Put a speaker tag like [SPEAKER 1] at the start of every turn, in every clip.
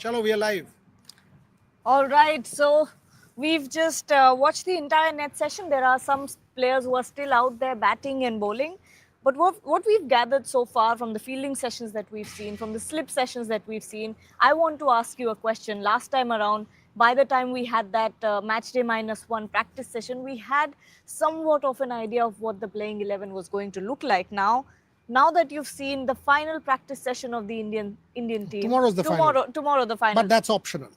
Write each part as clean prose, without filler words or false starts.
[SPEAKER 1] Chalo, we are live.
[SPEAKER 2] All right, so we've just watched the entire net session. There are some players who are still out there batting and bowling. But what we've gathered so far from the fielding sessions that we've seen, from the slip sessions that we've seen, I want to ask you a question. Last time around, by the time we had that match day -1 practice session, we had somewhat of an idea of what the playing 11 was going to look like. Now that you've seen the final practice session of the Indian team,
[SPEAKER 1] Tomorrow's the final.
[SPEAKER 2] Tomorrow the final.
[SPEAKER 1] But that's optional.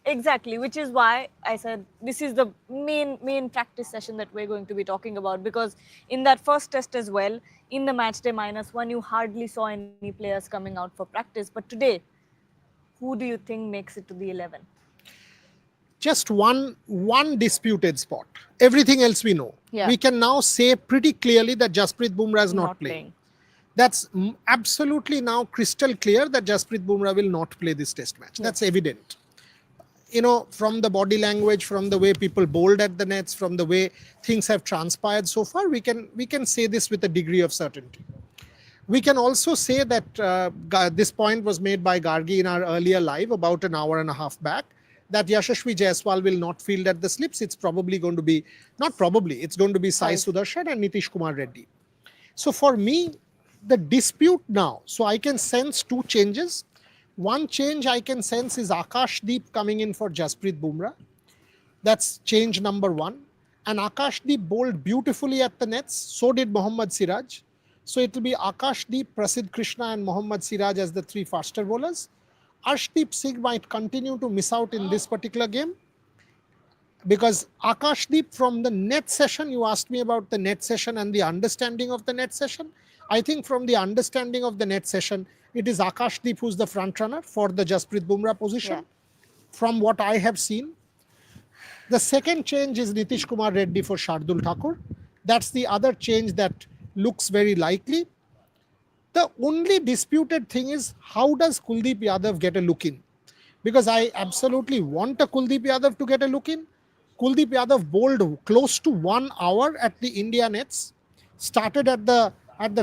[SPEAKER 2] Exactly, which is why I said this is the main practice session that we're going to be talking about, because in that first test as well, in the match day -1, you hardly saw any players coming out for practice. But today, who do you think makes it to the 11?
[SPEAKER 1] Just one disputed spot. Everything else we know.
[SPEAKER 2] Yeah.
[SPEAKER 1] We can now say pretty clearly that Jasprit Bumrah is not playing. That's absolutely now crystal clear that Jasprit Bumrah will not play this test match. That's evident. You know, from the body language, from the way people bowled at the nets, from the way things have transpired so far, we can say this with a degree of certainty. We can also say that this point was made by Gargi in our earlier live about an hour and a half back, that Yashasvi Jaiswal will not field at the slips. It's probably going to be, not probably, it's going to be Sai Sudarshan and Nitish Kumar Reddy. So for me, the dispute now, so I can sense two changes. One change I can sense is Akashdeep coming in for Jasprit Bumrah. That's change number one. And Akashdeep bowled beautifully at the nets. So did Mohammad Siraj. So it will be Akashdeep, Prasidh Krishna and Mohammad Siraj as the three faster bowlers. Arshdeep Singh might continue to miss out in this particular game, because Akashdeep, from the net session, you asked me about the net session and the understanding of the net session. I think from the understanding of the net session, it is Akashdeep who's the front runner for the Jasprit Bumrah position, from what I have seen. The second change is Nitish Kumar Reddy for Shardul Thakur. That's the other change that looks very likely. The only disputed thing is, how does Kuldeep Yadav get a look in? Because I absolutely want a Kuldeep Yadav to get a look in. Kuldeep Yadav bowled close to 1 hour at the India nets, started at the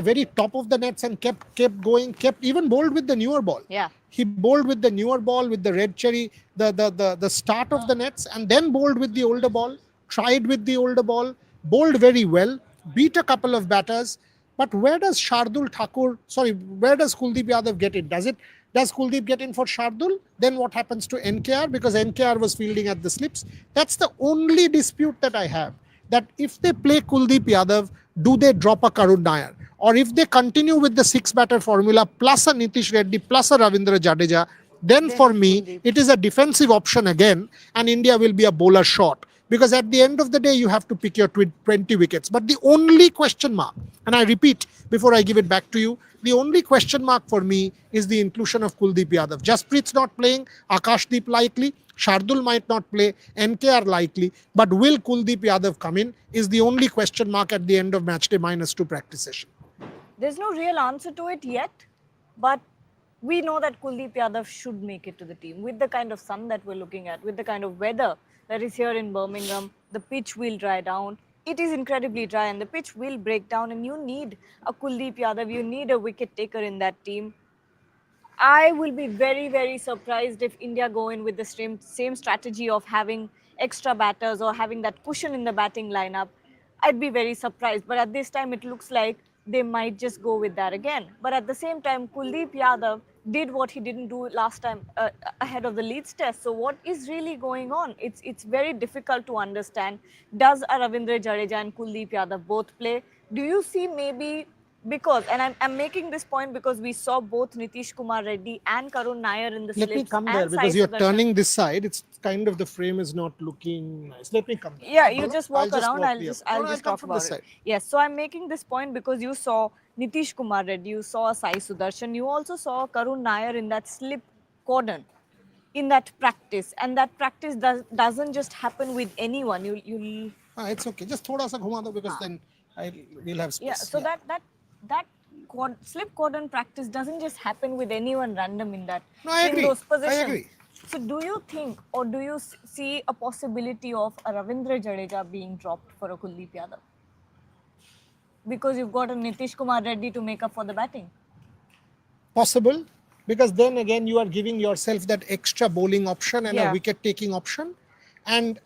[SPEAKER 1] very top of the nets and kept going, even bowled with the newer ball.
[SPEAKER 2] Yeah.
[SPEAKER 1] He bowled with the newer ball, with the red cherry, the start of the nets, and then bowled with the older ball, tried with the older ball, bowled very well, beat a couple of batters. But where does Kuldeep Yadav get in? Does Kuldeep get in for Shardul? Then what happens to NKR? Because NKR was fielding at the slips. That's the only dispute that I have. That if they play Kuldeep Yadav, do they drop a Karun Nair? Or if they continue with the 6-batter formula plus a Nitish Reddy plus a Ravindra Jadeja, then for me, it is a defensive option again, and India will be a bowler short. Because at the end of the day, you have to pick your 20 wickets. But the only question mark, and I repeat before I give it back to you, the only question mark for me is the inclusion of Kuldeep Yadav. Jasprit's not playing, Akashdeep likely, Shardul might not play, NKR likely, but will Kuldeep Yadav come in is the only question mark at the end of match day -2 practice session.
[SPEAKER 2] There's no real answer to it yet, but we know that Kuldeep Yadav should make it to the team with the kind of sun that we're looking at, with the kind of weather that is here in Birmingham. The pitch will dry down. It is incredibly dry and the pitch will break down, and you need a Kuldeep Yadav, you need a wicket taker in that team. I will be very, very surprised if India go in with the same strategy of having extra batters or having that cushion in the batting lineup. I'd be very surprised. But at this time, it looks like they might just go with that again. But at the same time, Kuldeep Yadav did what he didn't do last time ahead of the Leeds test. So what is really going on? It's very difficult to understand. Does Ravindra Jadeja and Kuldeep Yadav both play? Do you see maybe, because, and I'm making this point because we saw both Nitish Kumar Reddy and Karun Nair in the slips.
[SPEAKER 1] Let me come there, because you're turning this side. It's kind of, the frame is not looking nice. Let me come there.
[SPEAKER 2] Yeah, you just walk around. I'll just talk about it.
[SPEAKER 1] Side.
[SPEAKER 2] Yes, so I'm making this point because you saw Nitish Kumar Reddy, you saw Sai Sudarshan, you also saw Karun Nair in that slip cordon, in that practice, and that practice doesn't just happen with anyone.
[SPEAKER 1] It's okay. Just thoda sa ghuma do, because then we'll have space.
[SPEAKER 2] Yeah, so that slip cordon practice doesn't just happen with anyone random in that.
[SPEAKER 1] No, I agree.
[SPEAKER 2] Those positions.
[SPEAKER 1] I agree.
[SPEAKER 2] So do you think, or do you see a possibility of a Ravindra Jadeja being dropped for a Kuldeep Yadav? Because you've got a Nitish Kumar Reddy to make up for the batting.
[SPEAKER 1] Possible. because then again you are giving yourself that extra bowling option and a wicket taking option, and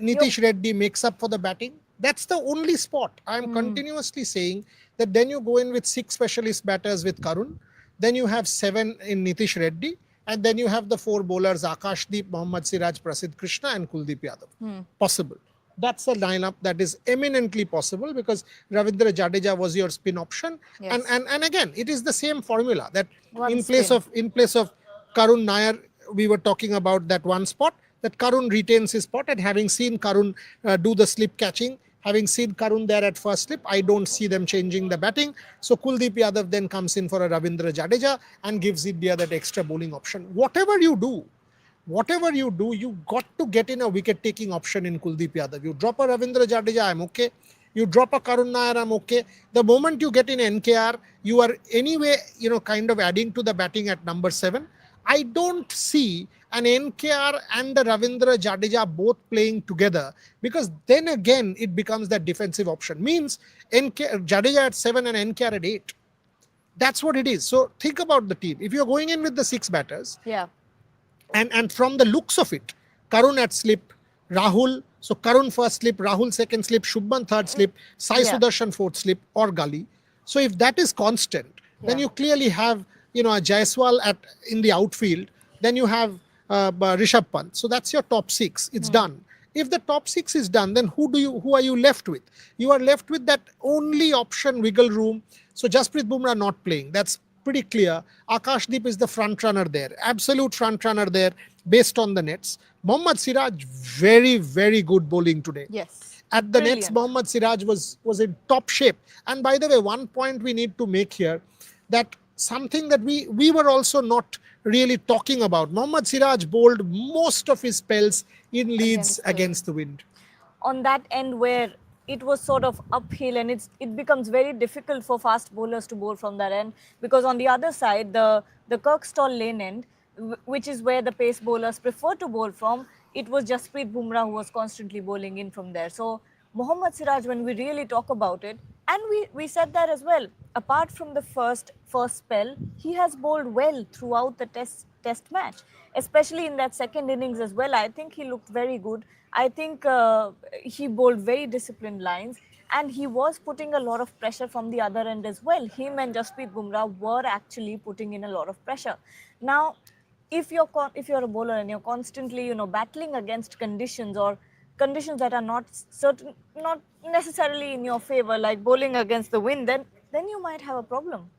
[SPEAKER 1] Nitish Reddy makes up for the batting. That's the only spot. I'm continuously saying that then you go in with 6 specialist batters with Karun, then you have 7 in Nitish Reddy, and then you have the 4 bowlers Akashdeep, Mohammad Siraj, Prasidh Krishna, and Kuldeep Yadav. Possible. That's a lineup that is eminently possible because Ravindra Jadeja was your spin option, and again it is the same formula that in place of Karun Nair, we were talking about that one spot, that Karun retains his spot, and having seen Karun do the slip catching, having seen Karun there at first slip, I don't see them changing the batting. So Kuldeep Yadav then comes in for a Ravindra Jadeja and gives India that extra bowling option. Whatever you do, you got to get in a wicket-taking option in Kuldeep Yadav. You drop a Ravindra Jadeja, I'm okay. You drop a Karun Nair, I'm okay. The moment you get in NKR, you are anyway, kind of adding to the batting at number 7. I don't see an NKR and a Ravindra Jadeja both playing together, because then again it becomes that defensive option. Means Jadeja at 7 and NKR at 8. That's what it is. So think about the team. If you're going in with the 6 batters, and from the looks of it, Karun at slip, Rahul, so Karun first slip, Rahul second slip, Shubman third slip, Sai Sudarshan fourth slip, or Gali. So if that is constant, then you clearly have a Jaiswal in the outfield, then you have Rishabh Pant. So that's your top 6. It's done. If the top 6 is done, then who are you left with? You are left with that only option wiggle room. So Jasprit Bumrah not playing. That's pretty clear. Akashdeep is the front runner there, absolute front runner there based on the nets. Mohammad Siraj, very, very good bowling today.
[SPEAKER 2] Yes.
[SPEAKER 1] At the nets, Mohammad Siraj was in top shape. And by the way, one point we need to make here, that something that we were also not really talking about. Mohammad Siraj bowled most of his spells in leads against the wind.
[SPEAKER 2] On that end where it was sort of uphill, and it becomes very difficult for fast bowlers to bowl from that end, because on the other side, the Kirkstall lane end, which is where the pace bowlers prefer to bowl from, it was Jasprit Bumrah who was constantly bowling in from there. So Mohammad Siraj, when we really talk about it, and we said that as well, apart from the first spell, he has bowled well throughout the test match, especially in that second innings as well. I think he looked very good. I think he bowled very disciplined lines, and he was putting a lot of pressure from the other end as well. Him and Jasprit Bumrah were actually putting in a lot of pressure. Now, if you're a bowler and you're constantly battling against conditions, or conditions that are not necessarily in your favor, like bowling against the wind, then you might have a problem.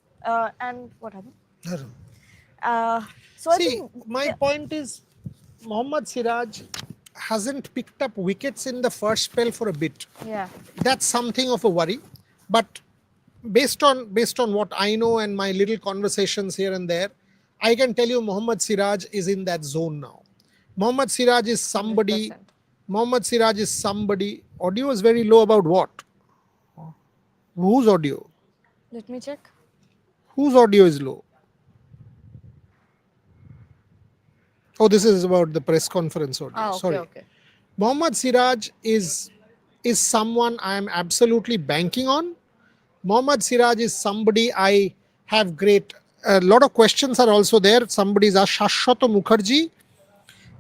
[SPEAKER 2] And what happened?
[SPEAKER 1] So I think my point is, Mohammad Siraj hasn't picked up wickets in the first spell for a bit. That's something of a worry. But based on what I know and my little conversations here and there, I can tell you Mohammad Siraj is in that zone now. Mohammad Siraj is somebody. 100%. Mohammad Siraj is somebody. Audio is very low about what? Whose audio?
[SPEAKER 2] Let me check.
[SPEAKER 1] Whose audio is low? Oh, this is about the press conference audio. Sorry.
[SPEAKER 2] Okay.
[SPEAKER 1] Mohammad Siraj is someone I am absolutely banking on. Mohammad Siraj is somebody I have a lot of questions are also there. Somebody is asked, Shashwat Mukherjee,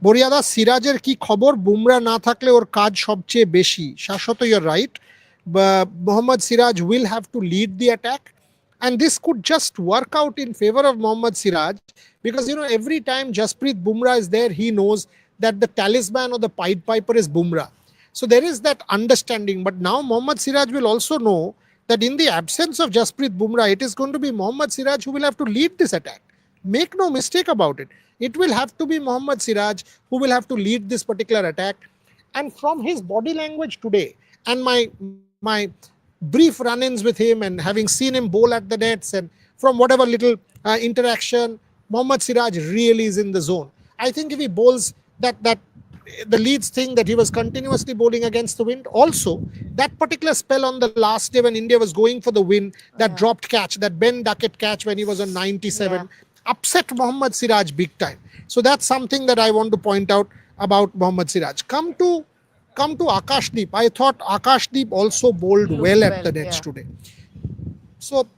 [SPEAKER 1] Boriada Sirajer ki khobor, Bumrah na thakle or kaj sobche beshi. Shashwat, you're right. But Mohammad Siraj will have to lead the attack. And this could just work out in favor of Mohammad Siraj, because every time Jasprit Bumrah is there, he knows that the talisman or the Pied Piper is Bumrah. So there is that understanding. But now Mohammad Siraj will also know that in the absence of Jasprit Bumrah, it is going to be Mohammad Siraj who will have to lead this attack. Make no mistake about it. It will have to be Mohammad Siraj who will have to lead this particular attack. And from his body language today, and my brief run-ins with him, and having seen him bowl at the nets, and from whatever little interaction, Mohammad Siraj really is in the zone. I think if he bowls that the Leeds thing that he was continuously bowling against the wind, also that particular spell on the last day when India was going for the win, that dropped catch, that Ben Duckett catch when he was on 97, upset Mohammad Siraj big time. So that's something that I want to point out about Mohammad Siraj. Come to Akashdeep. I thought Akashdeep also bowled well at the nets today. So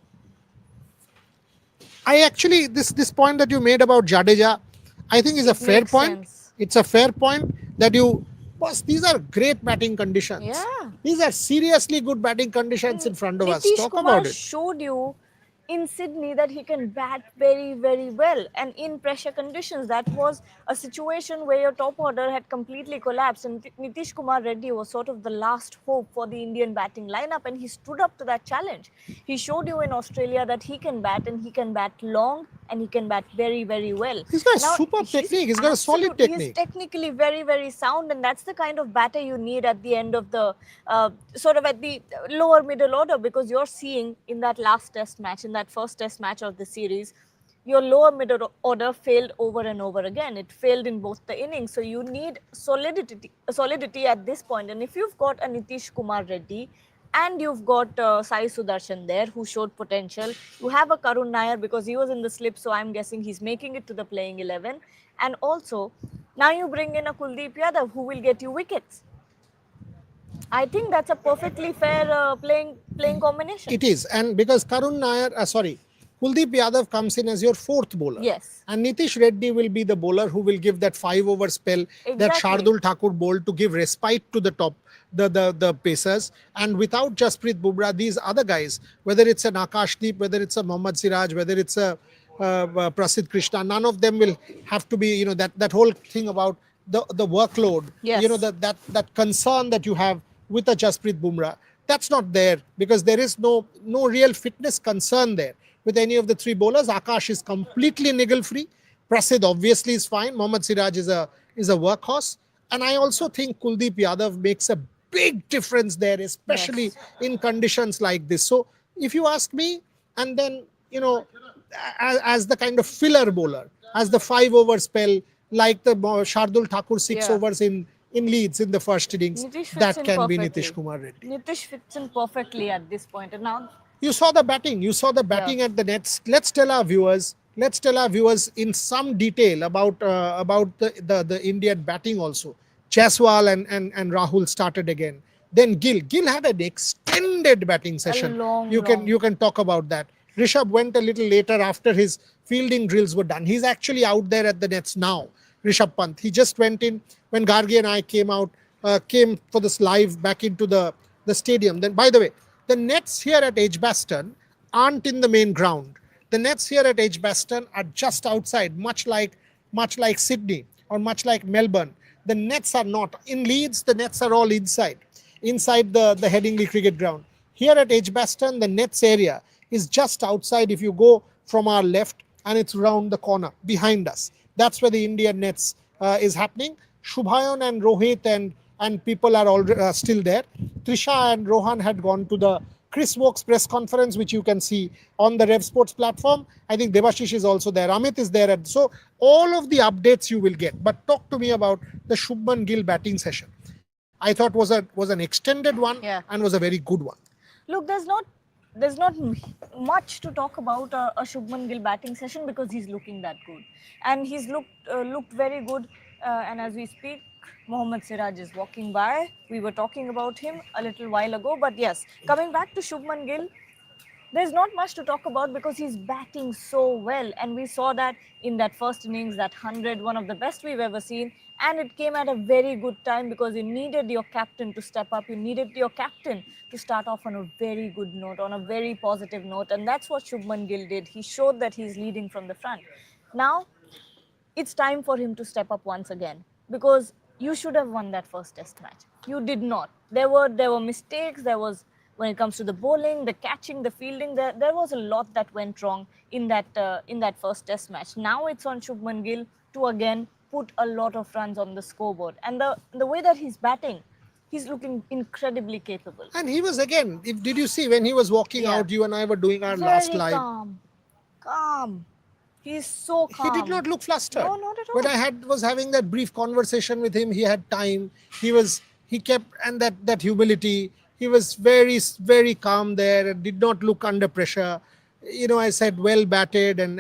[SPEAKER 1] I actually, this point that you made about Jadeja, I think is a
[SPEAKER 2] It
[SPEAKER 1] fair
[SPEAKER 2] makes
[SPEAKER 1] point.
[SPEAKER 2] sense.
[SPEAKER 1] It's a fair point that you, boss, these are great batting conditions.
[SPEAKER 2] Yeah.
[SPEAKER 1] These are seriously good batting conditions in front of us.
[SPEAKER 2] Nitish
[SPEAKER 1] Talk
[SPEAKER 2] Kumar
[SPEAKER 1] about it.
[SPEAKER 2] showed you in Sydney that he can bat very, very well. And in pressure conditions, that was a situation where your top order had completely collapsed. And Nitish Kumar Reddy was sort of the last hope for the Indian batting lineup. And he stood up to that challenge. He showed you in Australia that he can bat and he can bat long and he can bat very, very well.
[SPEAKER 1] He's got a
[SPEAKER 2] Now,
[SPEAKER 1] superb
[SPEAKER 2] he's
[SPEAKER 1] technique. He's got a solid
[SPEAKER 2] absolutely, he's
[SPEAKER 1] technique.
[SPEAKER 2] technically very, very sound. And that's the kind of batter you need at the end of the sort of at the lower middle order, because you're seeing in that last test match, in that first test match of the series, your lower middle order failed over and over again. It failed in both the innings. So you need solidity at this point. And if you've got a Nitish Kumar Reddy and you've got Sai Sudarshan there who showed potential, you have a Karun Nair because he was in the slip. So I'm guessing he's making it to the playing 11. And also, now you bring in a Kuldeep Yadav who will get you wickets. I think that's a perfectly fair playing combination.
[SPEAKER 1] It is. And because Kuldeep Yadav comes in as your fourth bowler.
[SPEAKER 2] Yes.
[SPEAKER 1] And Nitish Reddy will be the bowler who will give that 5-over spell that
[SPEAKER 2] Exactly.
[SPEAKER 1] Shardul Thakur bowled to give respite to the top, the pacers. And without Jasprit Bumrah, these other guys, whether it's an Akashdeep, whether it's a Mohammad Siraj, whether it's a Prasidh Krishna, none of them will have to be, that whole thing about the workload,
[SPEAKER 2] Yes.
[SPEAKER 1] that concern that you have with a Jasprit Bumrah, that's not there because there is no real fitness concern there with any of the three bowlers. Akash is completely niggle free. Prasidh obviously is fine. Mohammad Siraj is a workhorse, and I also think Kuldeep Yadav makes a big difference there, especially
[SPEAKER 2] Yes.
[SPEAKER 1] in conditions like this. So if you ask me, and then as the kind of filler bowler, as the 5-over spell, like the Shardul Thakur 6
[SPEAKER 2] Yeah.
[SPEAKER 1] overs in Leeds in the first innings,
[SPEAKER 2] Nitish fits
[SPEAKER 1] that
[SPEAKER 2] in
[SPEAKER 1] can be
[SPEAKER 2] perfectly.
[SPEAKER 1] Nitish Kumar Reddy.
[SPEAKER 2] Nitish fits in perfectly at this point. And now,
[SPEAKER 1] You saw the batting. You saw the batting at the nets. Let's tell our viewers in some detail about the Indian batting also. Jaiswal and Rahul started again. Then Gill had an extended batting session.
[SPEAKER 2] long.
[SPEAKER 1] You can talk about that. Rishabh went a little later after his fielding drills were done. He's actually out there at the nets now. Rishabh Pant. He just went in when Gargi and I came for this live back into the stadium. Then, by the way, the nets here at Edgbaston aren't in the main ground. The nets here at Edgbaston are just outside, much like Sydney or much like Melbourne. The nets are not. In Leeds, the nets are all inside the Headingley cricket ground. Here at Edgbaston, the nets area is just outside if you go from our left, and it's round the corner behind us. That's where the Indian nets is happening. Shubhayan and Rohit and people are all still there. Trisha and Rohan had gone to the Chris Wokes press conference, which you can see on the RevSportz platform. I think Devashish is also there. Amit is there. So all of the updates you will get. But talk to me about the Shubman Gill batting session. I thought was an extended one and was a very good one.
[SPEAKER 2] look, there's not much to talk about a Shubman Gill batting session because he's looking that good, and he's looked very good. And as we speak, Mohammad Siraj is walking by. We were talking about him a little while ago, but yes, coming back to Shubman Gill, there's not much to talk about because he's batting so well. And we saw that in that first innings, that 100, one of the best we've ever seen. And it came at a very good time because you needed your captain to step up. You needed your captain to start off on a very good note, on a very positive note. And that's what Shubman Gill did. He showed that he's leading from the front. Now, it's time for him to step up once again because you should have won that first test match. You did not. There were mistakes. There was, when it comes to the bowling, the catching, the fielding, there was a lot that went wrong in that first test match. Now it's on Shubman Gill to again put a lot of runs on the scoreboard. And the way that he's batting, he's looking incredibly capable.
[SPEAKER 1] And he was again, did you see when he was walking out, you and I were doing our last live.
[SPEAKER 2] Calm. He's so calm.
[SPEAKER 1] He did not look flustered.
[SPEAKER 2] No, not at all.
[SPEAKER 1] When I was having that brief conversation with him, he had time. He kept, and that humility. He was very, very calm there and did not look under pressure. I said well batted, and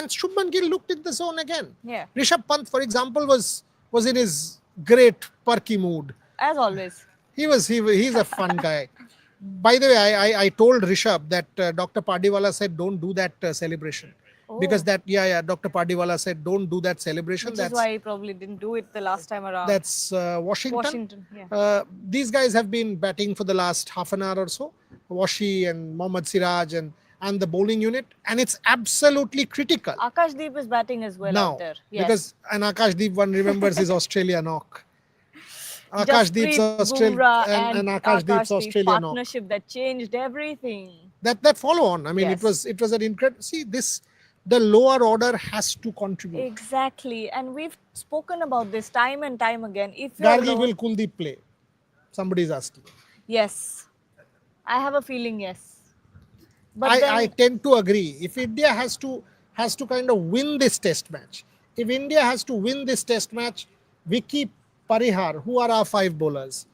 [SPEAKER 1] Shubman Gill looked in the zone again.
[SPEAKER 2] Yeah.
[SPEAKER 1] Rishabh Pant, for example, was in his great perky mood.
[SPEAKER 2] As always.
[SPEAKER 1] He's a fun guy. By the way, I told Rishabh that Dr. Padiwala said don't do that celebration. because Dr. Pardiwala said don't do that celebration.
[SPEAKER 2] Which is why he probably didn't do it the last time around.
[SPEAKER 1] That's Washington.
[SPEAKER 2] Washington, yeah.
[SPEAKER 1] These guys have been batting for the last half an hour or so. Washi and Mohammad Siraj and the bowling unit, and it's absolutely critical.
[SPEAKER 2] Akashdeep is batting as well
[SPEAKER 1] now,
[SPEAKER 2] out there. Yes.
[SPEAKER 1] Because Akashdeep, one remembers his Australia knock. Akashdeep's
[SPEAKER 2] Australia
[SPEAKER 1] and Akashdeep's Australia knock.
[SPEAKER 2] Partnership that changed everything.
[SPEAKER 1] That follow on. I mean, it was an incredible. See, the lower order has to contribute.
[SPEAKER 2] Exactly, and we've spoken about this time and time again. If
[SPEAKER 1] Gargi will Kuldeep play? Somebody's asking.
[SPEAKER 2] Yes, I have a feeling yes. But
[SPEAKER 1] I tend to agree. If India has to kind of win this test match, if India has to win this test match, Vicky Parihar, who are our 5 bowlers?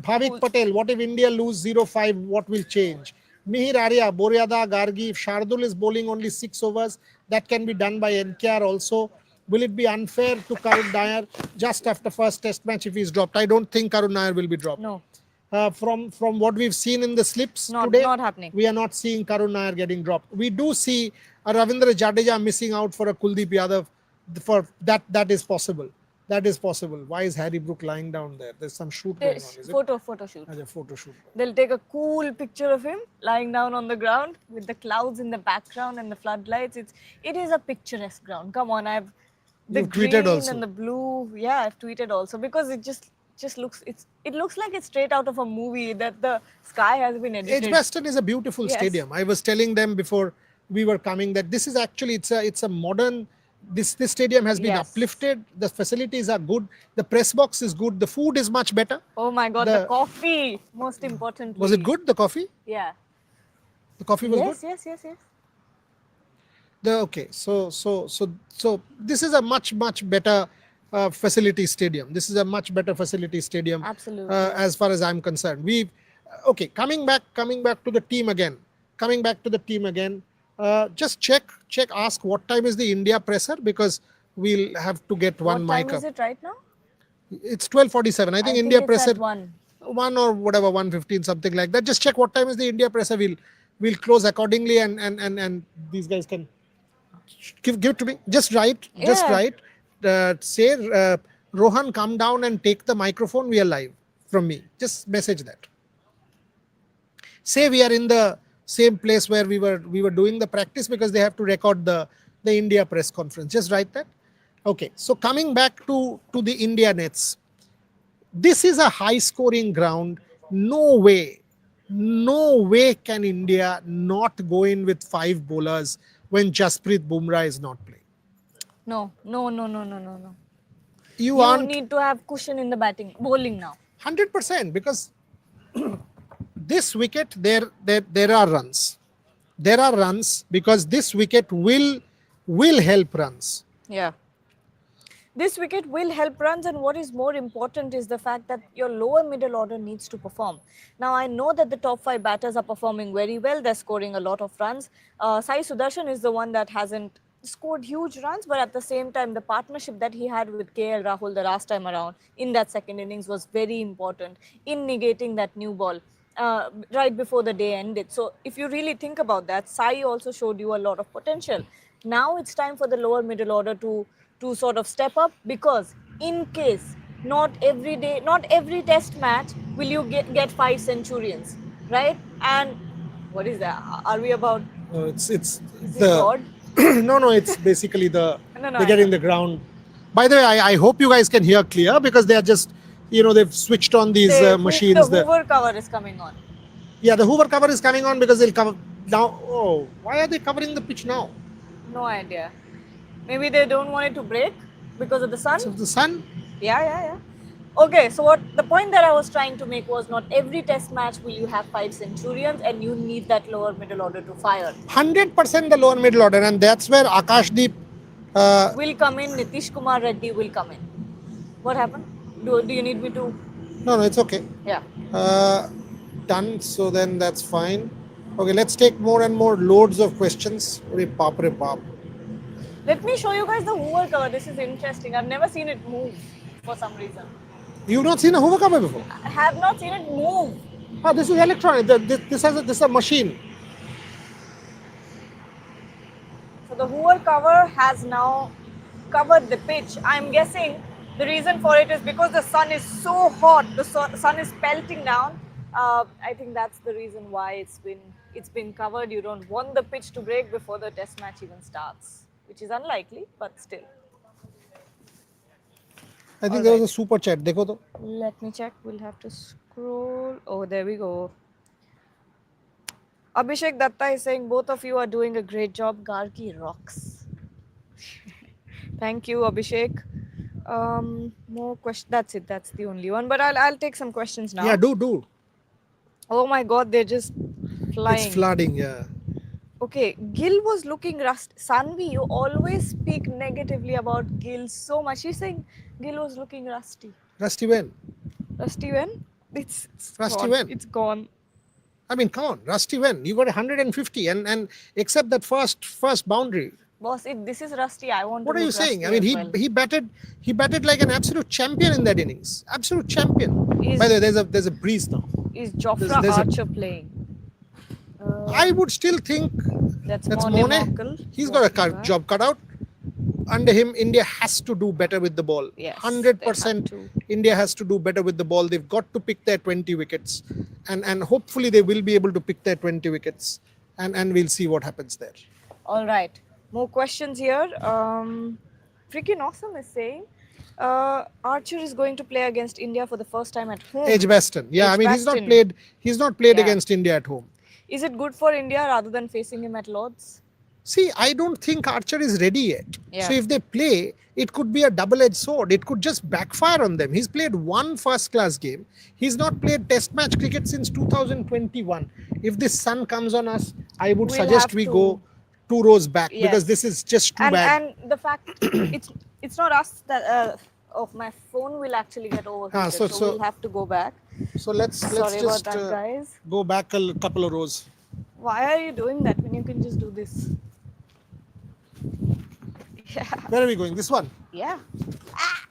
[SPEAKER 1] Bhavik Patel, what if India lose 0-5, what will change? Mihir Arya, Boryada, Gargi, if Shardul is bowling only 6 overs, that can be done by NKR also. Will it be unfair to Karun Nair just after first test match if he's dropped? I don't think Karun Nair will be dropped.
[SPEAKER 2] No.
[SPEAKER 1] From what we've seen in the slips
[SPEAKER 2] today,
[SPEAKER 1] not
[SPEAKER 2] happening.
[SPEAKER 1] We are not seeing Karun Nair getting dropped. We do see a Ravindra Jadeja missing out for a Kuldeep Yadav. For that is possible. That is possible. Why is Harry Brook lying down there? There's some shoot going on. Is
[SPEAKER 2] photo shoot.
[SPEAKER 1] A photo shoot.
[SPEAKER 2] They'll take a cool picture of him lying down on the ground with the clouds in the background and the floodlights. It is a picturesque ground. Come on,
[SPEAKER 1] You've tweeted also.
[SPEAKER 2] And the blue. Yeah, I've tweeted also because it just looks like it's straight out of a movie that the sky has been edited.
[SPEAKER 1] Edgbaston is a beautiful stadium. I was telling them before we were coming that this is actually it's a modern. This stadium has been uplifted. The facilities are good. The press box is good. The food is much better.
[SPEAKER 2] Oh my God, the coffee, most importantly.
[SPEAKER 1] Was it good, the coffee?
[SPEAKER 2] Yeah.
[SPEAKER 1] The coffee was good?
[SPEAKER 2] Yes.
[SPEAKER 1] So this is a much better facility stadium. This is a much better facility stadium.
[SPEAKER 2] Absolutely.
[SPEAKER 1] As far as I'm concerned. Coming back to the team again. Just ask what time is the India presser, because we'll have to get one mic up.
[SPEAKER 2] What time is it right now?
[SPEAKER 1] It's 12:47. I think India presser
[SPEAKER 2] at 1
[SPEAKER 1] or whatever, 1:15, something like that. Just check what time is the India presser. We'll close accordingly, and these guys can give it to me. Just write. Say Rohan, come down and take the microphone. We are live from me. Just message that. Say we are in the same place where we were doing the practice, because they have to record the India press conference. Just write that. Okay, so coming back to the India nets. This is a high scoring ground. No way can India not go in with 5 bowlers when Jasprit Bumrah is not playing.
[SPEAKER 2] No.
[SPEAKER 1] You
[SPEAKER 2] need to have cushion in the bowling now.
[SPEAKER 1] 100%, because this wicket, there are runs. There are runs because this wicket will help runs.
[SPEAKER 2] Yeah. This wicket will help runs, and what is more important is the fact that your lower middle order needs to perform. Now, I know that the top 5 batters are performing very well. They're scoring a lot of runs. Sai Sudarshan is the one that hasn't scored huge runs, but at the same time, the partnership that he had with KL Rahul the last time around in that second innings was very important in negating that new ball right before the day ended. So if you really think about that, Sai also showed you a lot of potential. Now it's time for the lower middle order to sort of step up, because in case not every test match will you get 5 centurions, right? And what is that? Are we about?
[SPEAKER 1] It's
[SPEAKER 2] is
[SPEAKER 1] the
[SPEAKER 2] God?
[SPEAKER 1] no, it's basically they're getting the ground. By the way, I hope you guys can hear clear, because they are just, they've switched on these machines.
[SPEAKER 2] The Hoover cover is coming on.
[SPEAKER 1] Yeah, the Hoover cover is coming on because they'll cover now. Oh, why are they covering the pitch now?
[SPEAKER 2] No idea. Maybe they don't want it to break because of the sun.
[SPEAKER 1] So the sun?
[SPEAKER 2] Yeah. Okay, so what the point that I was trying to make was, not every test match will you have 5 centurions, and you need that lower middle order to fire.
[SPEAKER 1] 100% the lower middle order, and that's where Akashdeep
[SPEAKER 2] will come in. Nitish Kumar Reddy will come in. What happened? Do you need me to?
[SPEAKER 1] No, it's okay.
[SPEAKER 2] Yeah.
[SPEAKER 1] Done. So then that's fine. Okay, let's take more and more loads of questions.
[SPEAKER 2] Let me show you guys the Hoover cover. This is interesting. I've never seen it move for some reason.
[SPEAKER 1] You've not seen a Hoover cover before?
[SPEAKER 2] I have not seen it move.
[SPEAKER 1] Oh, this is electronic. This is a machine.
[SPEAKER 2] So the Hoover poor cover has now covered the pitch. I'm guessing the reason for it is because the sun is so hot. The sun is pelting down. I think that's the reason why it's been covered. You don't want the pitch to break before the test match even starts, which is unlikely, but still.
[SPEAKER 1] I think there was a super chat. Dekho to.
[SPEAKER 2] Let me check. We'll have to scroll. Oh, there we go. Abhishek Datta is saying both of you are doing a great job. Gargi rocks. Thank you, Abhishek. More questions. That's it. That's the only one. But I'll take some questions now.
[SPEAKER 1] Yeah, do.
[SPEAKER 2] Oh my God, they're just flying.
[SPEAKER 1] It's flooding. Yeah.
[SPEAKER 2] Okay, Gill was looking rusty. Sanvi, you always speak negatively about Gill so much. She's saying Gill was looking rusty.
[SPEAKER 1] Rusty when?
[SPEAKER 2] Rusty when? It's
[SPEAKER 1] Rusty
[SPEAKER 2] gone.
[SPEAKER 1] when?
[SPEAKER 2] It's gone.
[SPEAKER 1] I mean, come on, rusty when? You got 150 and except that first boundary.
[SPEAKER 2] Boss, this is rusty. I want.
[SPEAKER 1] What
[SPEAKER 2] to
[SPEAKER 1] are you
[SPEAKER 2] look
[SPEAKER 1] saying? I
[SPEAKER 2] rusty
[SPEAKER 1] mean,
[SPEAKER 2] as well.
[SPEAKER 1] he batted like an absolute champion in that innings. Absolute champion. By the way, there's a breeze now.
[SPEAKER 2] Is Jofra
[SPEAKER 1] There's
[SPEAKER 2] Archer playing?
[SPEAKER 1] I would still think
[SPEAKER 2] That's
[SPEAKER 1] Mone.
[SPEAKER 2] Markle.
[SPEAKER 1] He's got a job cut out. Under him, India has to do better with the ball.
[SPEAKER 2] Yes,
[SPEAKER 1] 100% India has to do better with the ball. They've got to pick their 20 wickets. And hopefully they will be able to pick their 20 wickets. And we'll see what happens there.
[SPEAKER 2] All right. More questions here. Freaking Awesome is saying Archer is going to play against India for the first time at home.
[SPEAKER 1] Edgbaston. Yeah, I mean, he's not played against India at home.
[SPEAKER 2] Is it good for India rather than facing him at Lord's?
[SPEAKER 1] See, I don't think Archer is ready yet.
[SPEAKER 2] Yeah.
[SPEAKER 1] So if they play, it could be a double-edged sword. It could just backfire on them. He's played one first-class game. He's not played test match cricket since 2021. If this sun comes on us, I would suggest we go 2 rows back because this is just too bad.
[SPEAKER 2] And the fact it's not us that my phone will actually get overheated, so we'll have to go back.
[SPEAKER 1] So let's
[SPEAKER 2] Sorry
[SPEAKER 1] just
[SPEAKER 2] about that, guys.
[SPEAKER 1] Go back a couple of rows.
[SPEAKER 2] Why are you doing that when you can just do this? Yeah.
[SPEAKER 1] Where are we going? This one?
[SPEAKER 2] Yeah. Ah!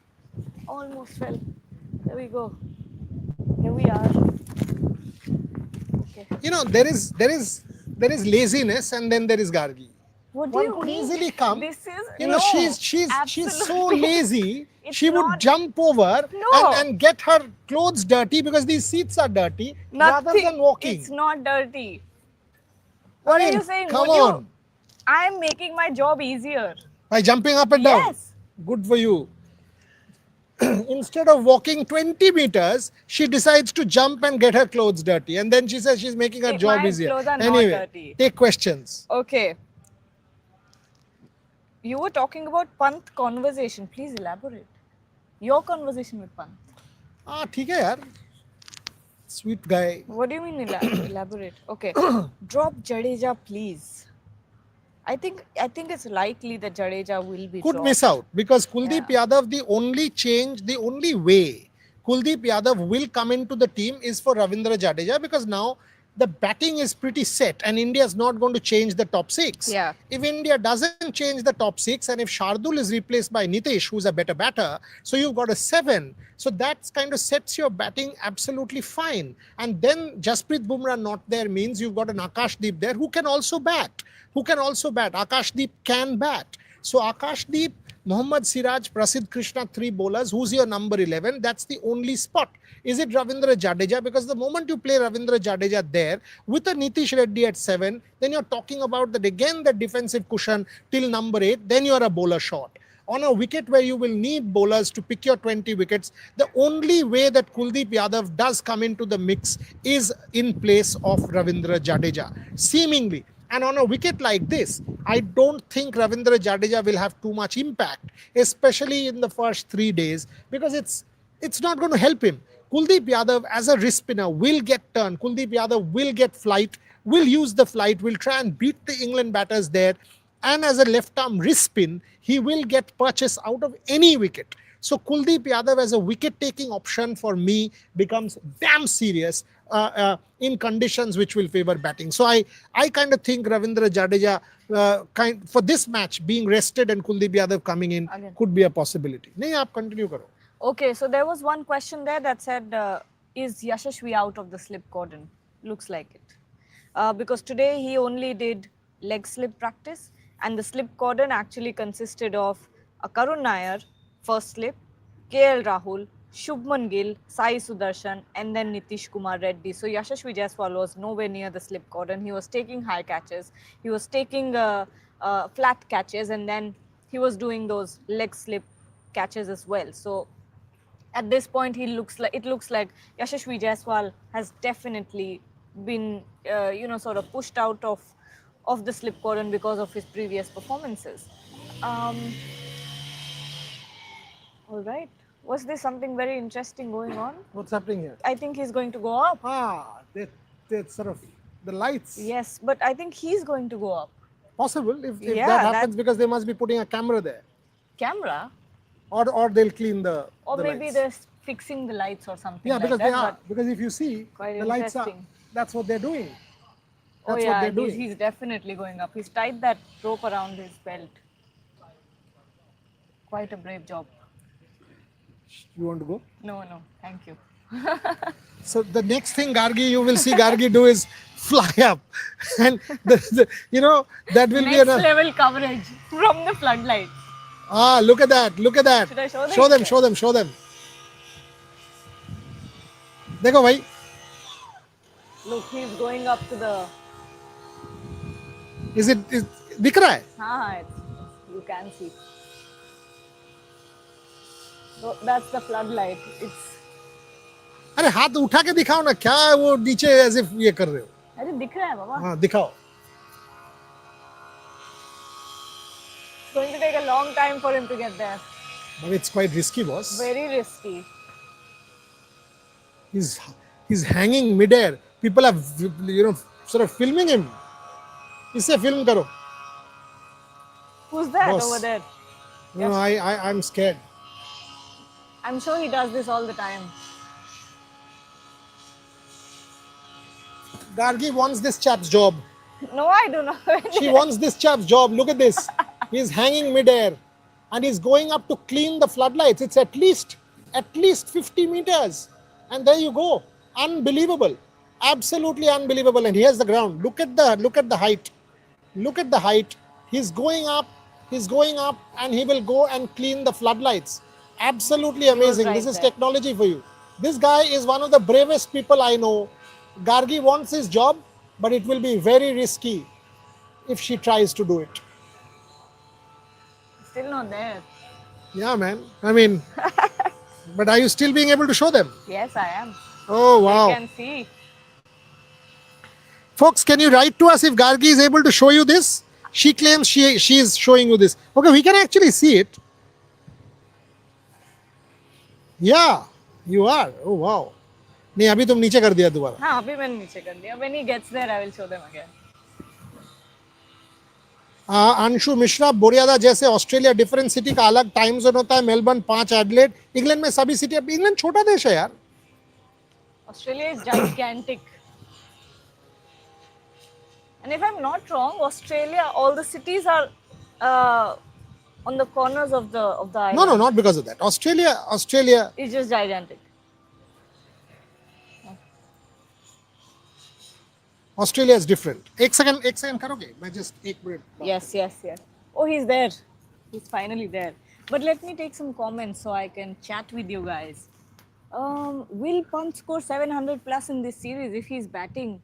[SPEAKER 2] Almost fell. There we go. Here we are. Okay.
[SPEAKER 1] You know, there is laziness and then there is Gargi.
[SPEAKER 2] What do
[SPEAKER 1] One
[SPEAKER 2] you
[SPEAKER 1] could
[SPEAKER 2] mean?
[SPEAKER 1] easily come.
[SPEAKER 2] This is
[SPEAKER 1] You know, she's so lazy.
[SPEAKER 2] It's
[SPEAKER 1] she would
[SPEAKER 2] not-
[SPEAKER 1] jump over
[SPEAKER 2] No.
[SPEAKER 1] and get her clothes dirty because these seats are dirty rather than walking.
[SPEAKER 2] It's not dirty. What are you saying?
[SPEAKER 1] Come on.
[SPEAKER 2] I'm making my job easier.
[SPEAKER 1] By jumping up and down.
[SPEAKER 2] Yes.
[SPEAKER 1] Good for you. Instead of walking 20 meters, she decides to jump and get her clothes dirty. And then she says she's making her job
[SPEAKER 2] My
[SPEAKER 1] easier.
[SPEAKER 2] clothes are not
[SPEAKER 1] Anyway,
[SPEAKER 2] dirty.
[SPEAKER 1] take questions.
[SPEAKER 2] Okay. You were talking about Pant conversation. Please elaborate. Your conversation with Pant.
[SPEAKER 1] ठीक है यार. Sweet guy.
[SPEAKER 2] What do you mean elaborate? Okay. Drop Jadeja, please. I think it's likely that Jadeja will be
[SPEAKER 1] Could
[SPEAKER 2] dropped.
[SPEAKER 1] miss out because Kuldeep Yadav, the only way Kuldeep Yadav will come into the team is for Ravindra Jadeja because now the batting is pretty set and India is not going to change the top 6.
[SPEAKER 2] Yeah.
[SPEAKER 1] If India doesn't change the top 6 and if Shardul is replaced by Nitish, who's a better batter, so you've got a 7. So that kind of sets your batting absolutely fine. And then Jasprit Bumrah not there means you've got an Akashdeep there who can also bat. Akashdeep can bat. So Akashdeep, Mohammad Siraj, Prasidh Krishna, 3 bowlers. Who's your number 11? That's the only spot. Is it Ravindra Jadeja? Because the moment you play Ravindra Jadeja there with a Nitish Reddy at 7, then you're talking about that again, the defensive cushion till number 8. Then you're a bowler short. On a wicket where you will need bowlers to pick your 20 wickets, the only way that Kuldeep Yadav does come into the mix is in place of Ravindra Jadeja, seemingly. And on a wicket like this, I don't think Ravindra Jadeja will have too much impact, especially in the first 3 days, because it's not going to help him. Kuldeep Yadav as a wrist spinner will get turn. Kuldeep Yadav will get flight, will use the flight, will try and beat the England batters there. And as a left arm wrist spin, he will get purchase out of any wicket. So Kuldeep Yadav as a wicket-taking option for me becomes damn serious in conditions which will favor batting. So I kind of think Ravindra Jadeja for this match being rested and Kuldeep Yadav coming in could be a possibility. Nahi, aap continue karo.
[SPEAKER 2] Okay, so there was one question there that said, is Yashashvi out of the slip cordon? Looks like it. Because today he only did leg slip practice And the slip cordon actually consisted of Karun Nair, first slip, KL Rahul, Shubman Gill, Sai Sudarshan, and then Nitish Kumar Reddy. So Yashasvi Jaiswal was nowhere near the slip cordon. He was taking high catches, he was taking flat catches, and then he was doing those leg slip catches as well. So at this point, it looks like Yashasvi Jaiswal has definitely been sort of pushed out of the slip cordon because of his previous performances. All right. Was there something very interesting going on?
[SPEAKER 1] What's happening here?
[SPEAKER 2] I think he's going to go up.
[SPEAKER 1] That's sort of the lights.
[SPEAKER 2] Yes, but I think he's going to go up.
[SPEAKER 1] Possible if
[SPEAKER 2] Yeah,
[SPEAKER 1] that happens, because they must be putting a camera there,
[SPEAKER 2] Camera?
[SPEAKER 1] or they'll clean the.
[SPEAKER 2] Or
[SPEAKER 1] the
[SPEAKER 2] maybe
[SPEAKER 1] lights.
[SPEAKER 2] they're fixing the lights or something.
[SPEAKER 1] Yeah,
[SPEAKER 2] like
[SPEAKER 1] because
[SPEAKER 2] that,
[SPEAKER 1] they are.
[SPEAKER 2] but-
[SPEAKER 1] Because if you see,
[SPEAKER 2] Quite
[SPEAKER 1] the lights are.
[SPEAKER 2] interesting.
[SPEAKER 1] That's what they're doing.
[SPEAKER 2] Oh
[SPEAKER 1] That's what
[SPEAKER 2] yeah,
[SPEAKER 1] they're doing.
[SPEAKER 2] he's definitely going up. He's tied that rope around his belt. Quite a brave job.
[SPEAKER 1] You want to go?
[SPEAKER 2] No, thank you.
[SPEAKER 1] So the next thing you will see Gargi do is fly up, and that will be
[SPEAKER 2] Next
[SPEAKER 1] enough.
[SPEAKER 2] level coverage from the floodlights.
[SPEAKER 1] Look at that! Look at that!
[SPEAKER 2] Should I show them?
[SPEAKER 1] Show them! Show them! Show them! देखो भाई.
[SPEAKER 2] Look, he's going up to the.
[SPEAKER 1] Is दिख रहा है?
[SPEAKER 2] You can see. So that's the floodlight. It's.
[SPEAKER 1] अरे हाथ उठा के दिखाओ ना, क्या है वो नीचे as if ये कर रहे हो.
[SPEAKER 2] अरे दिख रहा है बाबा.
[SPEAKER 1] हाँ दिखाओ.
[SPEAKER 2] It's going to take a long time for him to get there.
[SPEAKER 1] But it's quite risky, boss.
[SPEAKER 2] Very risky.
[SPEAKER 1] He's hanging midair. People are sort of filming him. इससे film करो.
[SPEAKER 2] Who's that
[SPEAKER 1] Boss.
[SPEAKER 2] over there?
[SPEAKER 1] No, I'm scared.
[SPEAKER 2] I'm sure he does this all the time.
[SPEAKER 1] Gargi wants this chap's job.
[SPEAKER 2] No, I do not.
[SPEAKER 1] She wants this chap's job. Look at this. He's hanging midair, and he's going up to clean the floodlights. It's at least 50 meters, and there you go. Unbelievable, absolutely unbelievable. And here's the ground. Look at the height. Look at the height. He's going up, and he will go and clean the floodlights. Absolutely amazing.
[SPEAKER 2] right
[SPEAKER 1] This is
[SPEAKER 2] there.
[SPEAKER 1] technology for you. This guy is one of the bravest people I know. Gargi wants his job, but it will be very risky if she tries to do it.
[SPEAKER 2] Still not there.
[SPEAKER 1] Yeah, man. I mean, but are you still being able to show them?
[SPEAKER 2] Yes, I am.
[SPEAKER 1] Oh, wow.
[SPEAKER 2] You can see.
[SPEAKER 1] Folks, can you write to us if Gargi is able to show you this? She claims she is showing you this. Okay, we can actually see it. Yeah, you are. Oh, wow. नहीं अभी तुम नीचे कर दिया दोबारा.
[SPEAKER 2] हाँ अभी मैंने नीचे कर दिया. When he gets there, I will show them again.
[SPEAKER 1] Anshu Mishra बोरियादा जैसे ऑस्ट्रेलिया डिफरेंट सिटी का अलग टाइम जोन होता है. Melbourne 5, Adelaide. इंग्लैंड में सभी सिटी. इंग्लैंड छोटा देश है यार.
[SPEAKER 2] Australia is gigantic. And if I'm not wrong, Australia, all the cities are on the corners of the island.
[SPEAKER 1] No, not because of that. Australia.
[SPEAKER 2] It's just gigantic.
[SPEAKER 1] Australia is different. एक second करोगे? मैं just एक minute.
[SPEAKER 2] Yes. Oh, he's there. He's finally there. But let me take some comments so I can chat with you guys. Will Pant score 700 plus in this series if he's batting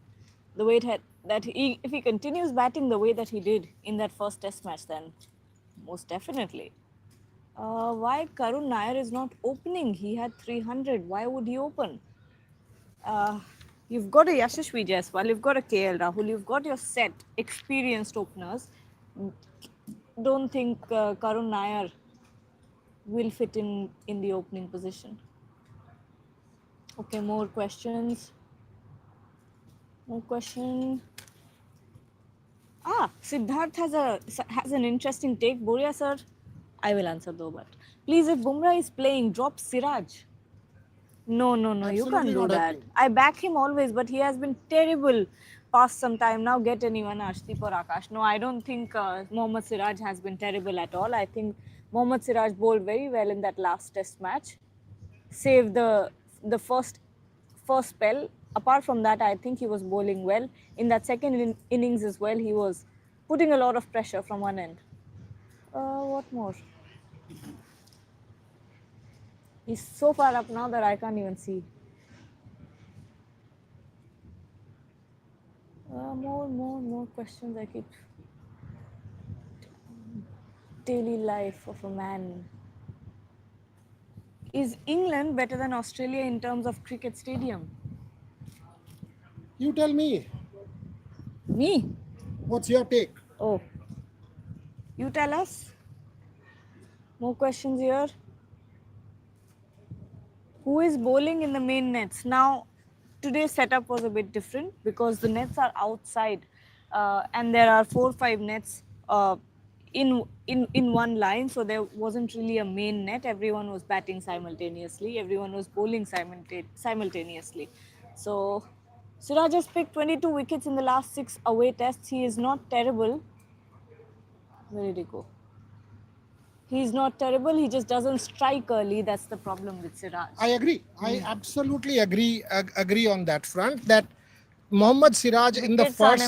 [SPEAKER 2] the way if he continues batting the way that he did in that first test match? Then most definitely. Why Karun Nair is not opening? He had 300. Why would he open? You've got a Yashasvi Jaiswal, you've got a KL Rahul, you've got your set experienced openers. Don't think Karun Nair will fit in the opening position. Okay, more questions. Siddharth has an interesting take. Boria sir, I will answer though, but please, if Bumrah is playing, drop Siraj. No, you
[SPEAKER 1] Absolutely
[SPEAKER 2] can't do
[SPEAKER 1] not
[SPEAKER 2] that.
[SPEAKER 1] happening.
[SPEAKER 2] I back him always, but he has been terrible past some time. Now get anyone, Ashdeep or Akash. No, I don't think Mohammad Siraj has been terrible at all. I think Mohammad Siraj bowled very well in that last test match. Saved the first spell. Apart from that, I think he was bowling well. In that second innings as well, he was putting a lot of pressure from one end. What more? He's so far up now that I can't even see. More questions I keep. Daily life of a man. Is England better than Australia in terms of cricket stadium?
[SPEAKER 1] You tell me.
[SPEAKER 2] Me?
[SPEAKER 1] What's your take?
[SPEAKER 2] Oh. You tell us. More questions here. Who is bowling in the main nets? Now, today's setup was a bit different because the nets are outside and there are 4 or 5 nets in one line. So there wasn't really a main net. Everyone was batting simultaneously. Everyone was bowling simultaneously. So Siraj has picked 22 wickets in the last 6 away tests. He is not terrible. Where did he go? He's not terrible. He just doesn't strike early. That's the problem with Siraj.
[SPEAKER 1] I agree. I absolutely agree on that front. That Mohammad Siraj in the first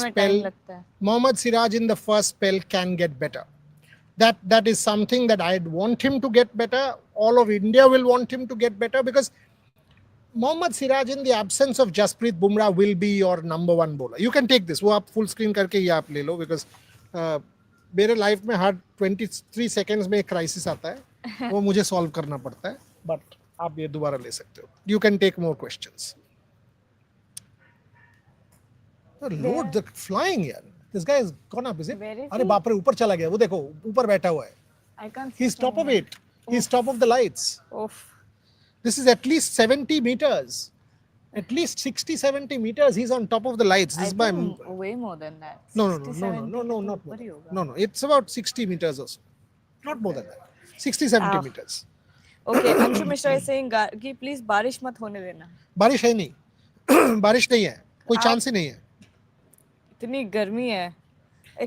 [SPEAKER 1] spell, can get better. That is something that I'd want him to get better. All of India will want him to get better because Mohammad Siraj in the absence of Jasprit Bumrah will be your number 1 bowler. You can take this. वो आप full screen करके ये आप ले लो because मेरे life में हर 23 seconds में एक क्राइसिस आता है वो मुझे सॉल्व करना पड़ता है बट आप ये दोबारा ले सकते हो. You can take more questions. Lord, the flying here. This guy has gone up, is it? अरे बाप रे ऊपर चला गया वो देखो ऊपर बैठा हुआ है.
[SPEAKER 2] I can't see.
[SPEAKER 1] He's top of it. He's top of the lights.
[SPEAKER 2] Oof.
[SPEAKER 1] This is at least 70 meters. At least 60, 70 meters. He's on top of the lights. This
[SPEAKER 2] I
[SPEAKER 1] by
[SPEAKER 2] think way more than that.
[SPEAKER 1] no,
[SPEAKER 2] 60,
[SPEAKER 1] not
[SPEAKER 2] 70
[SPEAKER 1] more.
[SPEAKER 2] ऊपर ही होगा.
[SPEAKER 1] No. It's about 60 meters or so. Not more than that. 60, 70 meters.
[SPEAKER 2] Okay, Anshu Mishra is saying कि please बारिश मत होने देना.
[SPEAKER 1] बारिश है नहीं. बारिश नहीं है. कोई चांस ही नहीं है.
[SPEAKER 2] इतनी गर्मी है.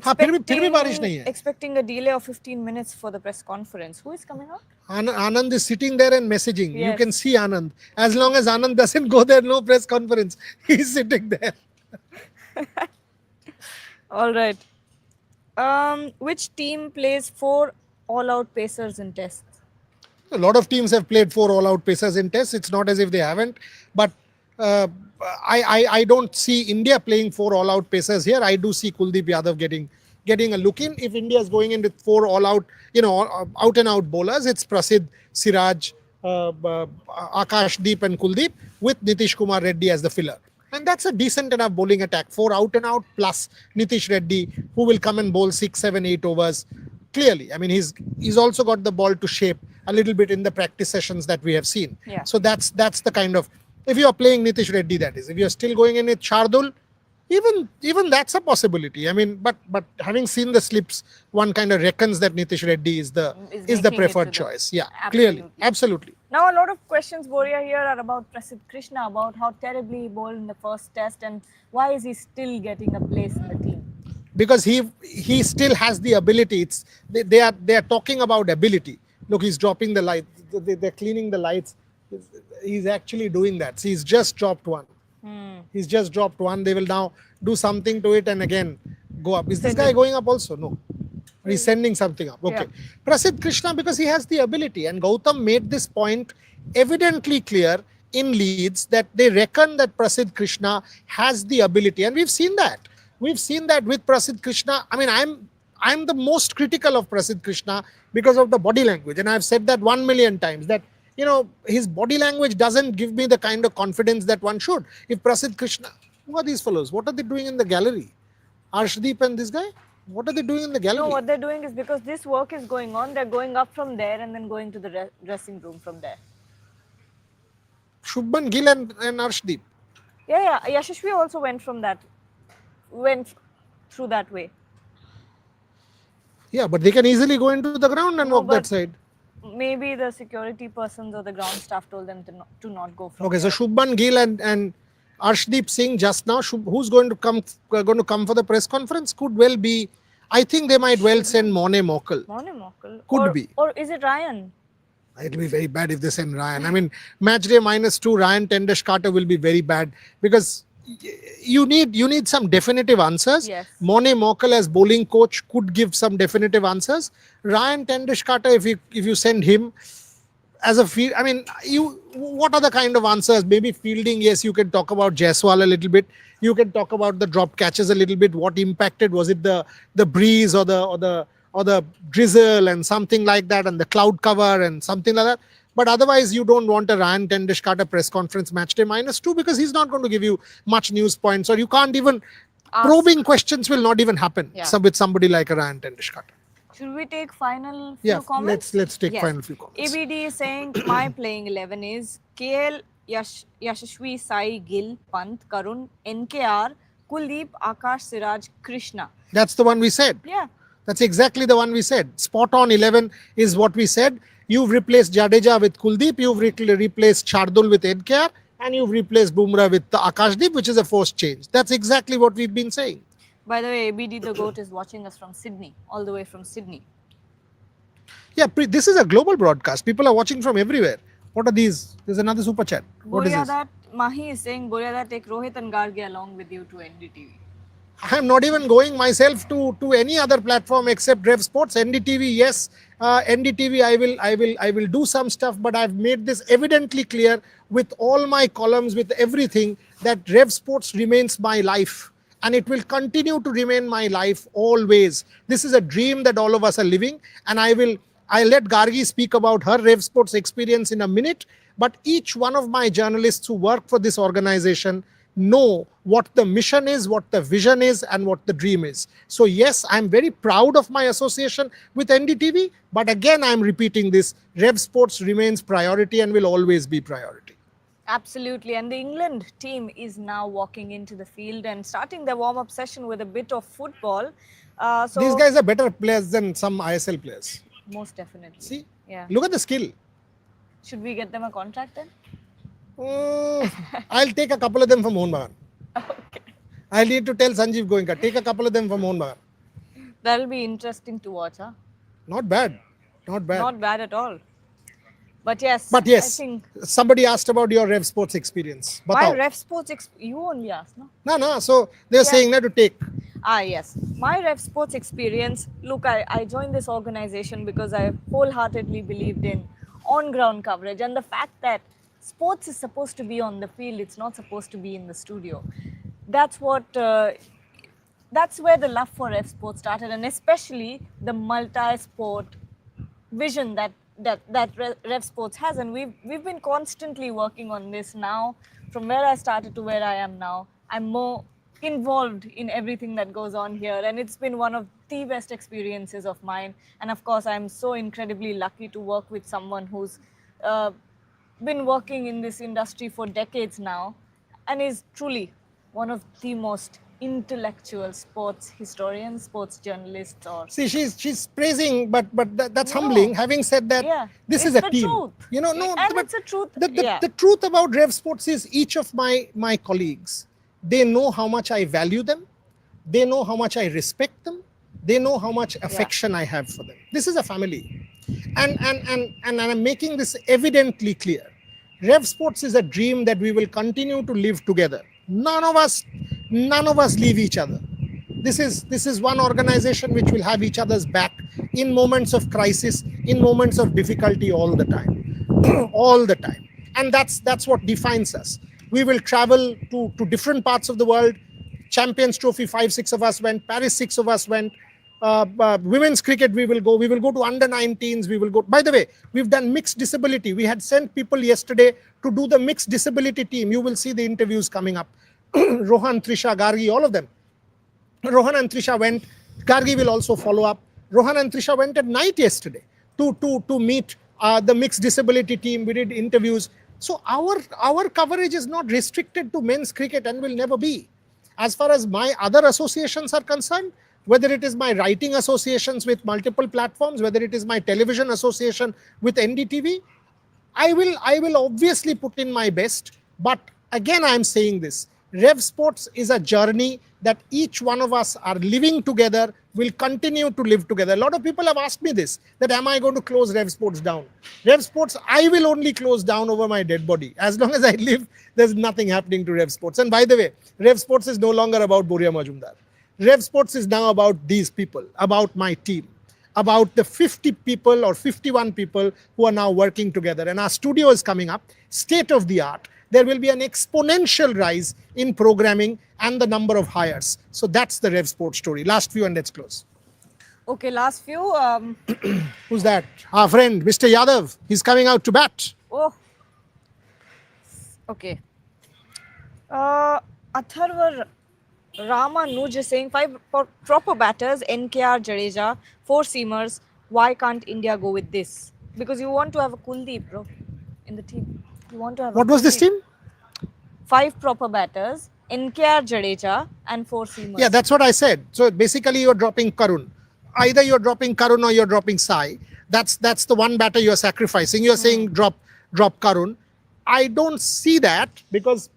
[SPEAKER 1] हाँ फिर भी बारिश नहीं है.
[SPEAKER 2] Expecting a delay of 15 minutes for the press conference. Who is coming out?
[SPEAKER 1] Anand is sitting there and messaging.
[SPEAKER 2] Yes.
[SPEAKER 1] You can see Anand. As long as Anand doesn't go there, no press conference. He's sitting there.
[SPEAKER 2] All right. Which team plays 4 all-out pacers in tests?
[SPEAKER 1] A lot of teams have played 4 all-out pacers in tests. It's not as if they haven't. But I don't see India playing 4 all-out pacers here. I do see Kuldeep Yadav getting a look in. If India is going in with 4 all-out, out-and-out bowlers, it's Prasidh, Siraj, Akashdeep and Kuldeep with Nitish Kumar Reddy as the filler. And that's a decent enough bowling attack. 4 out-and-out plus Nitish Reddy, who will come and bowl 6, 7, 8 overs. Clearly, I mean, he's also got the ball to shape a little bit in the practice sessions that we have seen.
[SPEAKER 2] Yeah.
[SPEAKER 1] So that's the kind of, if you are playing Nitish Reddy, that is. If you are still going in with Shardul, even that's a possibility. I mean, but having seen the slips, one kind of reckons that Nitish Reddy is the preferred choice. Yeah, clearly, absolutely.
[SPEAKER 2] Now a lot of questions, Boria, here are about Prasidh Krishna, about how terribly he bowled in the first test and why is he still getting a place in the team?
[SPEAKER 1] Because he still has the ability. They are talking about ability. Look, he's dropping the lights. They're cleaning the lights. He's actually doing that. So he's just dropped one. He's just dropped one. They will now do something to it and again go up. Is this guy going up also? No. He's sending something up. Okay. Yeah. Prasidh Krishna, because he has the ability. And Gautam made this point evidently clear in Leeds that they reckon that Prasidh Krishna has the ability. And we've seen that. We've seen that with Prasidh Krishna. I mean, I'm the most critical of Prasidh Krishna because of the body language. And I've said that 1 million times that, his body language doesn't give me the kind of confidence that one should. If Prasidh Krishna, who are these fellows? What are they doing in the gallery? Arshdeep and this guy? What are they doing in the gallery?
[SPEAKER 2] No, what they're doing is because this work is going on, they're going up from there and then going to the dressing room from there.
[SPEAKER 1] Shubman Gill and Arshdeep.
[SPEAKER 2] Yeah. Yashashvi also went through that way.
[SPEAKER 1] Yeah, but they can easily go into the ground and walk that side.
[SPEAKER 2] Maybe the security persons or the ground staff told them to not go from
[SPEAKER 1] Okay,
[SPEAKER 2] there.
[SPEAKER 1] so Shubman Gill and Arshdeep Singh just now, who's going to come for the press conference? Could well be, I think they might well send Mone Mokal. Could be.
[SPEAKER 2] Or is it Ryan?
[SPEAKER 1] It'll be very bad if they send Ryan. I mean, match day -2, Ryan Tendesh Carter will be very bad because, you need some definitive answers.
[SPEAKER 2] Yes.
[SPEAKER 1] Mone Mokel as bowling coach could give some definitive answers. Ryan Tendishkata, if you send him as a field, I mean, what are the kind of answers? Maybe fielding, yes, you can talk about Jaiswal a little bit. You can talk about the drop catches a little bit. What impacted? Was it the breeze or the drizzle and something like that, and the cloud cover and something like that? But otherwise, you don't want a Ryan Tendishkata press conference match day -2 because he's not going to give you much news points, or you can't even probing questions will not even happen with somebody like a Ryan Tendishkata.
[SPEAKER 2] Should we take final few comments?
[SPEAKER 1] Let's take final few comments.
[SPEAKER 2] ABD is saying my playing 11 is KL, Yashashvi, Sai, Gill, Pant, Karun, NKR, Kuldeep, Akash, Siraj, Krishna.
[SPEAKER 1] That's the one we said.
[SPEAKER 2] Yeah.
[SPEAKER 1] That's exactly the one we said. Spot on 11 is what we said. You've replaced Jadeja with Kuldeep, you've replaced Chardul with NKR, and you've replaced Bumrah with Akashdeep, which is a forced change. That's exactly what we've been saying.
[SPEAKER 2] By the way, ABD the GOAT is watching us from Sydney, all the way from Sydney.
[SPEAKER 1] Yeah, this is a global broadcast. People are watching from everywhere. What are these? There's another super chat. What is this?
[SPEAKER 2] Mahi is saying, Boryada, take Rohit and Gargi along with you to NDTV.
[SPEAKER 1] I'm not even going myself to any other platform except RevSportz. NDTV, yes. NDTV, I will do some stuff, but I've made this evidently clear with all my columns, with everything, that RevSportz remains my life. And it will continue to remain my life always. This is a dream that all of us are living. And I'll let Gargi speak about her RevSportz experience in a minute. But each one of my journalists who work for this organization know what the mission is, what the vision is, and what the dream is. So yes, I'm very proud of my association with NDTV. But again, I'm repeating this, RevSportz remains priority and will always be priority.
[SPEAKER 2] Absolutely. And the England team is now walking into the field and starting their warm-up session with a bit of football. So
[SPEAKER 1] these guys are better players than some ISL players.
[SPEAKER 2] Most definitely.
[SPEAKER 1] See?
[SPEAKER 2] Yeah.
[SPEAKER 1] Look at the skill.
[SPEAKER 2] Should we get them a contract then?
[SPEAKER 1] I'll take a couple of them from Mohun Bagan.
[SPEAKER 2] Okay.
[SPEAKER 1] I'll need to tell Sanjeev Goenka, take a couple of them from Mohun Bagan.
[SPEAKER 2] That'll be interesting to watch, huh?
[SPEAKER 1] Not bad. Not bad.
[SPEAKER 2] Not bad at all. But yes,
[SPEAKER 1] I think somebody asked about your RevSportz experience.
[SPEAKER 2] My RevSportz you only asked, no?
[SPEAKER 1] No. So they're saying that to take.
[SPEAKER 2] Yes. My RevSportz experience, look, I joined this organization because I wholeheartedly believed in on-ground coverage and the fact that sports is supposed to be on the field, it's not supposed to be in the studio. That's what, that's where the love for RevSportz started, and especially the multi-sport vision that RevSportz has, and we've been constantly working on this now. From where I started to where I am now, I'm more involved in everything that goes on here, and it's been one of the best experiences of mine. And of course, I'm so incredibly lucky to work with someone who's been working in this industry for decades now and is truly one of the most intellectual sports historians, sports journalists. Or
[SPEAKER 1] see, she's praising, but that's humbling. Having said that, this is a team.
[SPEAKER 2] Truth.
[SPEAKER 1] You know,
[SPEAKER 2] It's a truth.
[SPEAKER 1] The truth about RevSportz is each of my colleagues, they know how much I value them, they know how much I respect them, they know how much affection I have for them. This is a family, and I'm making this evidently clear. RevSportz is a dream that we will continue to live together. None of us leave each other. This is one organization which will have each other's back in moments of crisis, in moments of difficulty, all the time. All the time. And that's what defines us. We will travel to different parts of the world. Champions Trophy, 5-6 of us went. Paris, 6 of us went. Women's cricket, we will go to under 19s. We will go. By the way, we've done mixed disability. We had sent people yesterday to do the mixed disability team. You will see the interviews coming up. Rohan, Trisha, Gargi, all of them. Rohan and Trisha went. Gargi will also follow up. Rohan and Trisha went at night yesterday to meet the mixed disability team. We did interviews. So our coverage is not restricted to men's cricket and will never be. As far as my other associations are concerned, whether it is my writing associations with multiple platforms, whether it is my television association with NDTV, I will obviously put in my best. But again, I am saying this. RevSportz is a journey that each one of us are living together, will continue to live together. A lot of people have asked me this, that am I going to close RevSportz down? RevSportz, I will only close down over my dead body. As long as I live, there's nothing happening to RevSportz. And by the way, RevSportz is no longer about Boria Majumdar. RevSportz is now about these people, about my team, about the 50 people or 51 people who are now working together. And our studio is coming up, state of the art. There will be an exponential rise in programming and the number of hires. So that's the RevSportz story. Last few and let's close.
[SPEAKER 2] Okay, last few.
[SPEAKER 1] Who's that? Our friend, Mr. Yadav. He's coming out to bat.
[SPEAKER 2] Oh. Okay. Atharva Ramanuj is saying 5 proper batters, NKR, Jadeja, 4 seamers. Why can't India go with this? Because you want to have a Kuldeep, bro, in the team. You want to have.
[SPEAKER 1] What was this team?
[SPEAKER 2] 5 proper batters, NKR, Jadeja, and 4 seamers.
[SPEAKER 1] Yeah, that's what I said. So basically, you're dropping Karun. Either you're dropping Karun or you're dropping Sai. That's the one batter you're sacrificing. You're saying drop Karun. I don't see that because,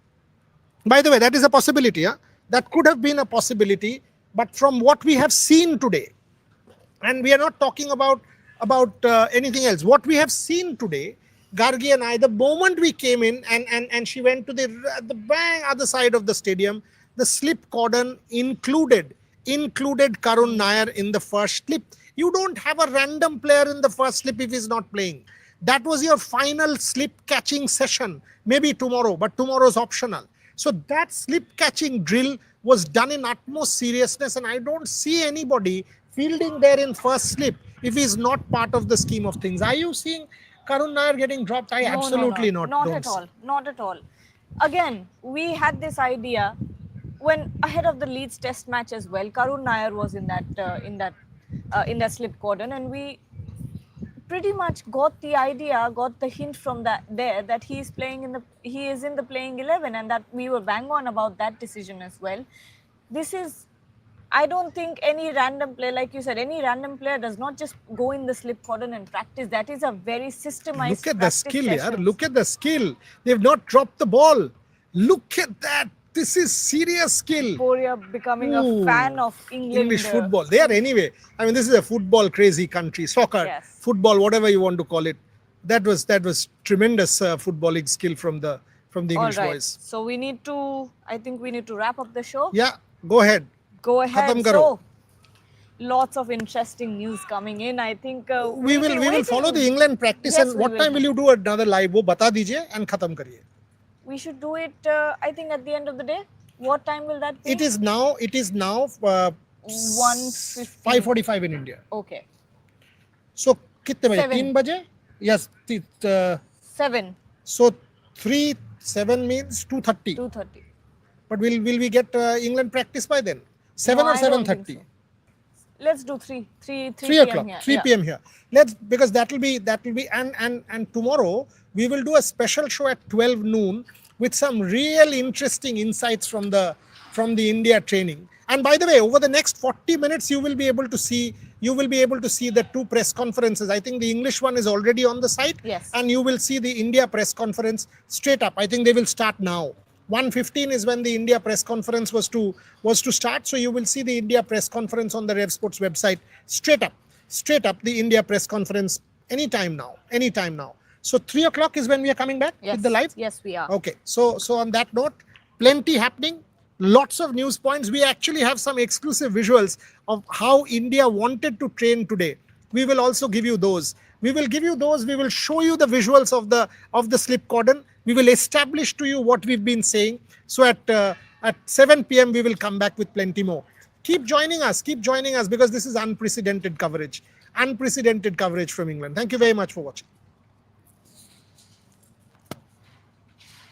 [SPEAKER 1] by the way, that is a possibility. Huh? That could have been a possibility. But from what we have seen today, and we are not talking about anything else. What we have seen today, Gargi and I, the moment we came in and she went to the bang other side of the stadium, the slip cordon included Karun Nair in the first slip. You don't have a random player in the first slip if he's not playing. That was your final slip catching session. Maybe tomorrow, but tomorrow's optional. So that slip catching drill was done in utmost seriousness, and I don't see anybody fielding there in first slip if he's not part of the scheme of things. Are you seeing Karun Nair getting dropped? I absolutely not.
[SPEAKER 2] Not at all. Not at all. Again, we had this idea when ahead of the Leeds Test match as well. Karun Nair was in that slip cordon, and we pretty much got the idea, got the hint from that he is in the playing 11, and that we were bang on about that decision as well. This is, I don't think any random player, like you said, any random player does not just go in the slip cordon and practice. That is a very systemized.
[SPEAKER 1] Look at the skill here. Look at the skill. They've not dropped the ball. Look at that. This is serious skill.
[SPEAKER 2] Boria becoming a fan of
[SPEAKER 1] English football. They are anyway. I mean, this is a football crazy country. Soccer,
[SPEAKER 2] yes.
[SPEAKER 1] Football, whatever you want to call it. That was tremendous footballing skill from the English boys.
[SPEAKER 2] So I think we need to wrap up the show.
[SPEAKER 1] Yeah, go ahead.
[SPEAKER 2] Go ahead.
[SPEAKER 1] Khatam karo.
[SPEAKER 2] So, lots of interesting news coming in. I think
[SPEAKER 1] we will follow the England practice. Yes, and what time will you do another live? Wo bata dijiye and khatam kariye.
[SPEAKER 2] We should do it, I think, at the end of the day. What time will that be?
[SPEAKER 1] It is now 5:45 in India.
[SPEAKER 2] Okay.
[SPEAKER 1] So, kitne baje? 3 baje? Yes.
[SPEAKER 2] 7.
[SPEAKER 1] So, 7 means 2:30.
[SPEAKER 2] 2:30.
[SPEAKER 1] But will we get England practice by then? 7 or 7:30? So.
[SPEAKER 2] Let's do 3
[SPEAKER 1] o'clock. 3 p.m. here. Because that will be and tomorrow we will do a special show at 12 noon with some real interesting insights from the India training. And by the way, over the next 40 minutes, you will be able to see the 2 press conferences. I think the English one is already on the site.
[SPEAKER 2] Yes.
[SPEAKER 1] And you will see the India press conference straight up. I think they will start now. 1:15 is when the India press conference was to start. So you will see the India press conference on the RevSportz website straight up the India press conference anytime now. So 3 o'clock is when we are coming back with the live?
[SPEAKER 2] Yes, we are.
[SPEAKER 1] Okay. So on that note, plenty happening. Lots of news points. We actually have some exclusive visuals of how India wanted to train today. We will also give you those. We will show you the visuals of the slip cordon. We will establish to you what we've been saying. So at 7 p.m. we will come back with plenty more. Keep joining us because this is unprecedented coverage from England. Thank you very much for watching.